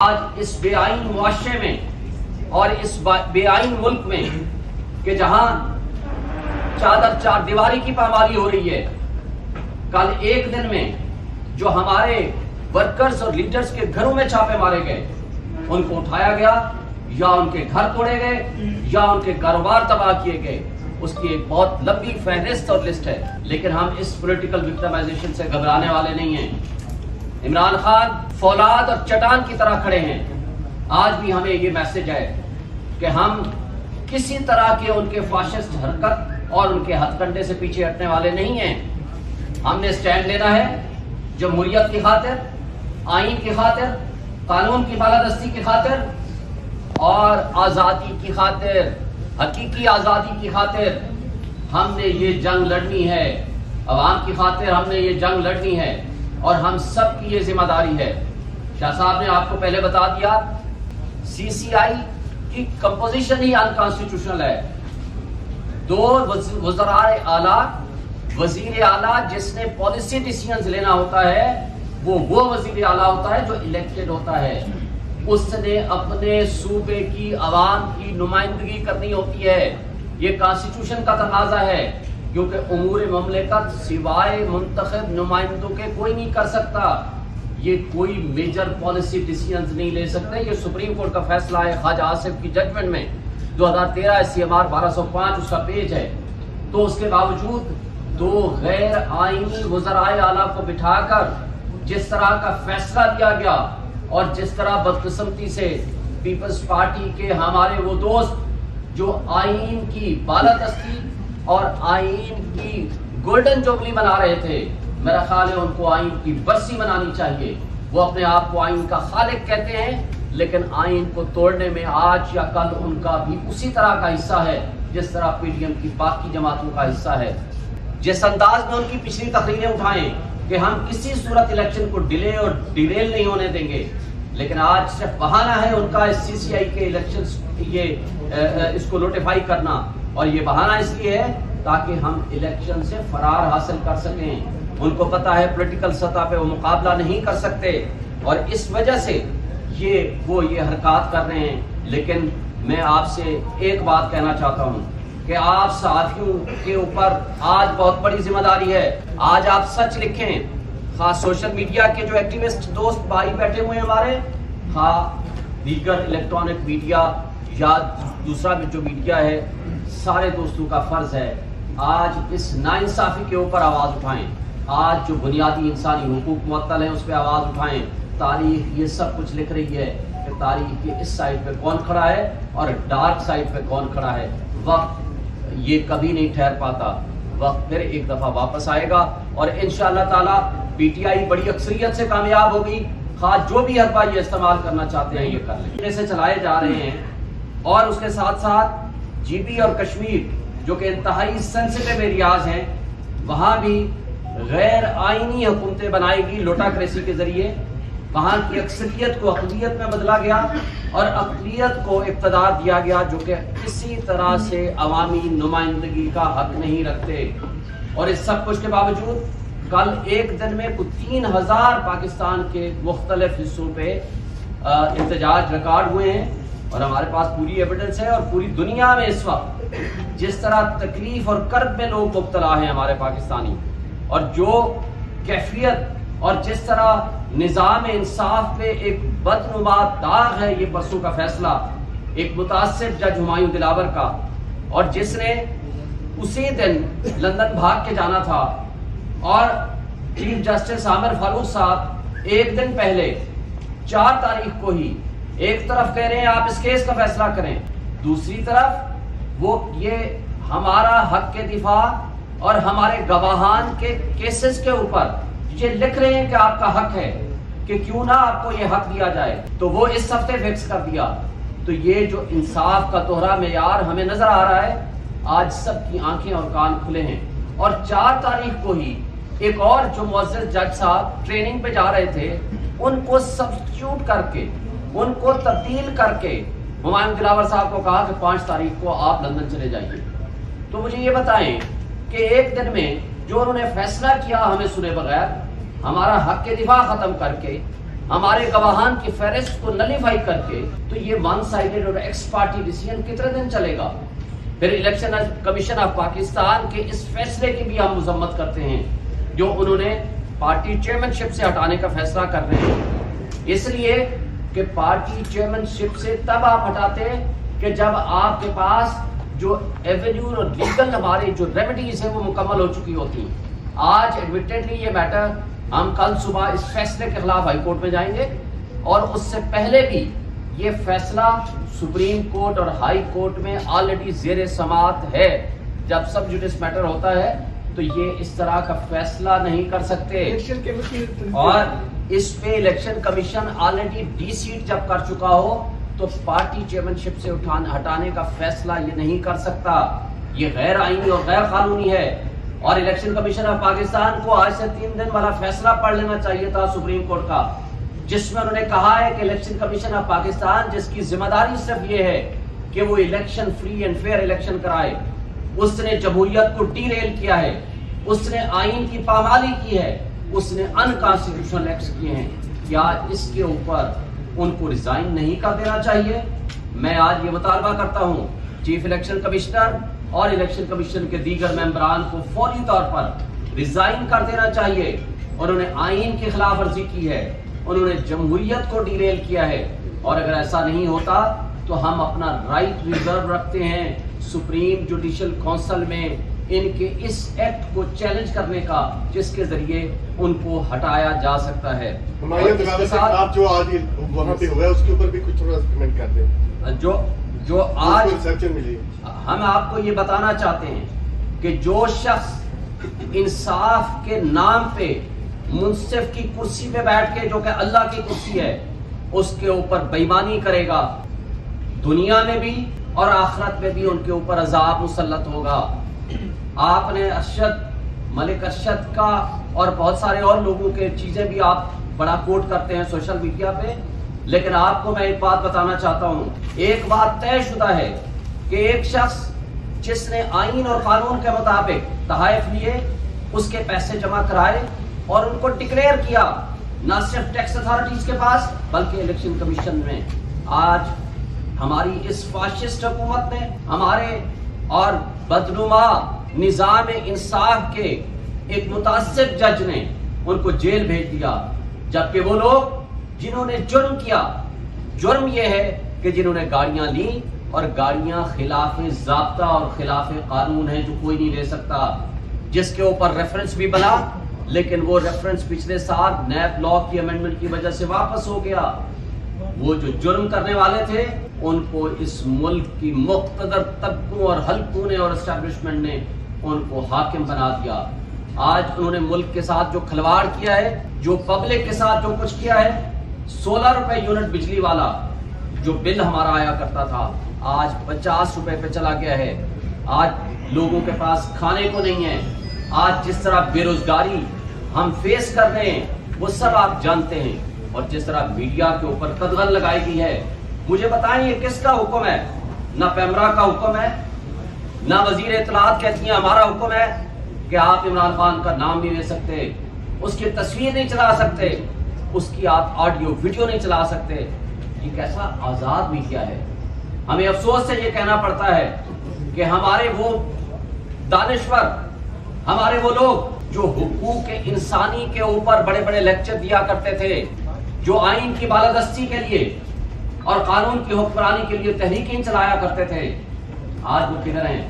آج اس بے آئین معاشرے میں اور اس بے آئین ملک میں کہ جہاں چار دیواری کی پامالی ہو رہی ہے، کل ایک دن میں جو ہمارے ورکرز اور لیڈرز کے گھروں میں چھاپے مارے گئے، ان کو اٹھایا گیا یا ان کے گھر توڑے گئے یا ان کے کاروبار تباہ کیے گئے، اس کی ایک بہت لمبی فہرست اور لسٹ ہے۔ لیکن ہم اس پولیٹیکل وکٹمائزیشن سے گھبرانے والے نہیں ہیں۔ عمران خان فولاد اور چٹان کی طرح کھڑے ہیں۔ آج بھی ہمیں یہ میسج ہے کہ ہم کسی طرح کے ان کے فاشسٹ حرکت اور ان کے ہتھ کنڈے سے پیچھے ہٹنے والے نہیں ہیں۔ ہم نے سٹینڈ لینا ہے جمہوریت کی خاطر، آئین کی خاطر، قانون کی بالادستی کی خاطر اور آزادی کی خاطر، حقیقی آزادی کی خاطر ہم نے یہ جنگ لڑنی ہے۔ عوام کی خاطر ہم نے یہ جنگ لڑنی ہے اور ہم سب کی یہ ذمہ داری ہے۔ شاہ صاحب نے آپ کو پہلے بتا دیا، سی سی آئی کی کمپوزیشن ہی انکانسٹیٹیوشنل ہے۔ دو وزراء اعلیٰ، وزیر اعلیٰ جس نے پالیسی ڈیسیژنز لینا ہوتا ہے وہ وزیر اعلیٰ ہوتا ہے جو الیکٹڈ ہوتا ہے۔ اس نے اپنے صوبے کی عوام کی نمائندگی کرنی ہوتی ہے۔ یہ کانسٹیٹیوشن کا تقاضا ہے، کیونکہ امور مملکت سوائے منتخب نمائندوں کے کوئی نہیں کر سکتا۔ یہ کوئی میجر پالیسی ڈیسیژنز نہیں لے سکتے۔ یہ سپریم کورٹ کا فیصلہ ہے خواجہ آصف کی ججمنٹ میں 2013 SCMR 1205 اس کا پیج ہے۔ تو اس کے باوجود دو غیر آئینی وزرائے اعلیٰ کو بٹھا کر جس طرح کا فیصلہ دیا گیا اور جس طرح بدقسمتی سے پیپلز پارٹی کے ہمارے وہ دوست جو آئین کی بالادستی اور آئین کی گولڈن جوبلی منا رہے تھے، میرا خیال ہے ان کو آئین کی برسی منانی چاہیے۔ وہ اپنے آپ کو آئین کا خالق کہتے ہیں، لیکن آئین کو توڑنے میں آج یا کل ان کا بھی اسی طرح کا حصہ ہے جس طرح پی ڈی ایم کی باقی جماعتوں کا حصہ ہے۔ جس انداز میں ان کی پچھلی تقریریں اٹھائیں کہ ہم کسی صورت الیکشن کو ڈیلے اور ڈیریل نہیں ہونے دیں گے، لیکن آج صرف بہانہ ہے ان کا اس سی سی آئی کے الیکشنز اس کو نوٹیفائی کرنا، اور یہ بہانہ اس لیے ہے تاکہ ہم الیکشن سے فرار حاصل کر سکیں۔ ان کو پتا ہے پولیٹیکل سطح پہ وہ مقابلہ نہیں کر سکتے اور اس وجہ سے وہ یہ حرکات کر رہے ہیں۔ لیکن میں آپ سے ایک بات کہنا چاہتا ہوں کہ آپ صحافیوں کے اوپر آج بہت بڑی ذمہ داری ہے۔ آج آپ سچ لکھیں، خاص سوشل میڈیا کے جو ایکٹیوسٹ دوست بھائی بیٹھے ہوئے ہیں ہمارے، دیگر الیکٹرانک میڈیا یا دوسرا جو میڈیا ہے، سارے دوستوں کا فرض ہے آج اس ناانصافی کے اوپر آواز اٹھائیں۔ آج جو بنیادی انسانی حقوق معطل ہیں اس پہ آواز اٹھائیں۔ تاریخ یہ سب کچھ لکھ رہی ہے کہ تاریخ کے اس سائڈ پہ کون کھڑا ہے اور ڈارک سائڈ پہ کون کھڑا ہے۔ وقت یہ کبھی نہیں ٹھہر پاتا، وقت پھر ایک دفعہ واپس آئے گا اور انشاءاللہ تعالی پی ٹی آئی بڑی اکثریت سے کامیاب ہوگی۔ خاص جو بھی حربہ یہ استعمال کرنا چاہتے ہیں یہ کر لیں، سے چلائے جا رہے ہیں۔ اور اس کے ساتھ ساتھ جی بی اور کشمیر جو کہ انتہائی سینسٹیو ایریاز ہیں، وہاں بھی غیر آئینی حکومتیں بنائے گی لوٹاکریسی کے ذریعے۔ وہاں کی اکثریت کو اقلیت میں بدلا گیا اور اقلیت کو اقتدار دیا گیا جو کہ کسی طرح سے عوامی نمائندگی کا حق نہیں رکھتے۔ اور اس سب کچھ کے باوجود کل ایک دن میں کچھ 3000 پاکستان کے مختلف حصوں پہ احتجاج ریکارڈ ہوئے ہیں، اور ہمارے پاس پوری ایویڈنس ہے۔ اور پوری دنیا میں اس وقت جس طرح تکلیف اور کرب میں لوگ مبتلا ہیں ہمارے پاکستانی، اور جو کیفیت اور جس طرح نظام انصاف پہ ایک بدنما داغ ہے، یہ پرسوں کا فیصلہ ایک متاثر جج ہمایوں دلاور کا، اور جس نے اسی دن لندن بھاگ کے جانا تھا، اور چیف جسٹس عامر فاروق صاحب ایک دن پہلے 4 تاریخ کو ہی ایک طرف کہہ رہے ہیں آپ اس کیس کا فیصلہ کریں، دوسری طرف وہ یہ ہمارا حق کے دفاع اور ہمارے گواہان کے کیسز کے اوپر یہ لکھ رہے ہیں کہ آپ کا حق ہے کہ کیوں نہ آپ کو یہ حق دیا جائے، تو وہ اس ہفتے فکس کر دیا۔ تو یہ جو انصاف کا دوہرا معیار ہمیں نظر آ رہا ہے، آج سب کی آنکھیں اور کان کھلے ہیں۔ اور 4 تاریخ کو ہی ایک اور جو معزز جج صاحب ٹریننگ پہ جا رہے تھے، ان کو سبسٹیٹیوٹ کر کے، ان کو تبدیل کر کے ہمایوں دلاور صاحب کو کہا کہ 5 تاریخ کو آپ لندن چلے جائیے۔ تو مجھے یہ بتائیں کہ ایک دن میں جو انہوں نے فیصلہ کیا ہمیں سنے بغیر، ہمارا حق کے دفاع ختم کر کے ہمارے گواہان کی فہرست کو نلیفائی کر کے، تو یہ ون سائیڈڈ اور ایکس پارٹی ڈیسیژن کتنے دن چلے گا؟ پھر الیکشن کمیشن آف پاکستان کے اس فیصلے کی بھی ہم مذمت کرتے ہیں جو انہوں نے پارٹی چیئرمین شپ سے ہٹانے کا فیصلہ کر رہے ہیں، اس لیے کہ پارٹی چیئرمین شپ سے تب آپ ہٹاتے کہ جب آپ کے پاس جو ایونیو اور لیگل ہماری جو ریمیڈیز ہیں وہ مکمل ہو چکی ہوتی ہیں۔ آج ایڈمیٹڈلی یہ میٹر ہم کل صبح اس فیصلے کے خلاف ہائی کورٹ میں جائیں گے، اور اس سے پہلے بھی یہ فیصلہ سپریم کورٹ اور ہائی کورٹ میں آلریڈی زیر سماعت ہے۔ جب سب جوڈیس میٹر ہوتا ہے تو یہ اس طرح کا فیصلہ نہیں کر سکتے، اور اس پہ election commission already deseat جب کر چکا ہو تو پارٹی چیئرمین شپ سے ہٹانے کا فیصلہ یہ نہیں کر سکتا، یہ غیر آئینی اور غیر قانونی ہے۔ اور الیکشن کمیشن آف پاکستان کو آج سے 3 دن والا فیصلہ پڑھ لینا چاہیے تھا سپریم کورٹ کا، جس میں انہوں نے کہا ہے کہ الیکشن کمیشن آف پاکستان جس کی ذمہ داری صرف یہ ہے کہ وہ election free and fair election کرائے، اس نے جمہوریت کو ڈی ریل کیا ہے، اس نے آئین کی پامالی کی ہے، اس نے ان کانسٹیٹیوشنل ایکٹس کیے ہیں، کیا اس کے اوپر ان کو ریزائن نہیں کر دینا چاہیے؟ میں آج یہ مطالبہ کرتا ہوں چیف الیکشن کمشنر اور الیکشن کمیشن کے دیگر ممبران کو فوری طور پر ریزائن کر دینا چاہیے۔ انہوں نے آئین کی خلاف ورزی کی ہے، انہوں نے جمہوریت کو ڈی ریل کیا ہے، اور اگر ایسا نہیں ہوتا تو ہم اپنا رائٹ ریزرو رکھتے ہیں سپریم جوڈیشل کونسل میں ان کے اس ایکٹ کو چیلنج کرنے کا جس کے ذریعے ان کو ہٹایا جا سکتا ہے۔ آپ جو آج وہاں پہ ہوا ہے اس کے اوپر بھی کچھ تھوڑا کمنٹ کر دیں۔ جو آج ہم آپ کو یہ بتانا چاہتے ہیں کہ جو شخص انصاف کے نام پہ منصف کی کرسی پہ بیٹھ کے، جو کہ اللہ کی کرسی ہے، اس کے اوپر بے ایمانی کرے گا، دنیا میں بھی اور آخرت میں بھی ان کے اوپر عذاب مسلط ہوگا۔ آپ نے ملک ارشد کا اور بہت سارے اور لوگوں کے چیزیں بھی آپ بڑا کوٹ کرتے ہیں سوشل میڈیا پہ، لیکن آپ کو میں ایک بات بتانا چاہتا ہوں، ایک بات طے شدہ ہے کہ ایک شخص جس نے آئین اور قانون کے مطابق تحائف لیے، اس کے پیسے جمع کرائے اور ان کو ڈکلیئر کیا، نہ صرف ٹیکس اتھارٹیز کے پاس بلکہ الیکشن کمیشن میں۔ آج ہماری اس فاشسٹ حکومت نے، ہمارے اور بدنما نظام انصاف کے ایک متعصب جج نے ان کو جیل بھیج دیا، جبکہ وہ لوگ جنہوں نے جرم کیا، جرم یہ ہے کہ جنہوں نے گاڑیاں لیں، اور گاڑیاں خلاف ضابطہ اور خلاف قانون ہیں جو کوئی نہیں لے سکتا، جس کے اوپر ریفرنس بھی بنا، لیکن وہ ریفرنس پچھلے سال نیب لا کی امینڈمنٹ کی وجہ سے واپس ہو گیا۔ وہ جو جرم کرنے والے تھے ان کو اس ملک کی مقتدر طبقوں اور حلقوں نے اور اسٹیبلشمنٹ نے ان کو حاکم بنا دیا۔ آج انہوں نے ملک کے ساتھ جو کھلواڑ کیا ہے، جو پبلک کے ساتھ جو کچھ کیا ہے، 16 روپے یونٹ بجلی والا جو بل ہمارا آیا کرتا تھا آج 50 روپے پہ چلا گیا ہے۔ آج لوگوں کے پاس کھانے کو نہیں ہے، آج جس طرح بے روزگاری ہم فیس کر رہے ہیں وہ سب آپ جانتے ہیں، اور جس طرح میڈیا کے اوپر قدغن لگائی گئی ہے۔ مجھے بتائیں یہ کس کا حکم ہے؟ نہ پیمرا کا حکم ہے، نہ وزیر اطلاعات کہتی ہیں ہمارا حکم ہے کہ آپ عمران خان کا نام نہیں لے سکتے، اس کی تصویر نہیں چلا سکتے، اس کی آپ آڈیو ویڈیو نہیں چلا سکتے۔ یہ کیسا آزاد میڈیا ہے؟ ہمیں افسوس سے یہ کہنا پڑتا ہے کہ ہمارے وہ دانشور، ہمارے وہ لوگ جو حقوق انسانی کے اوپر بڑے بڑے لیکچر دیا کرتے تھے، جو آئین کی بالادستی کے لیے اور قانون کی حکمرانی کے لیے تحریکیں چلایا کرتے تھے، آج وہ کدھر ہیں؟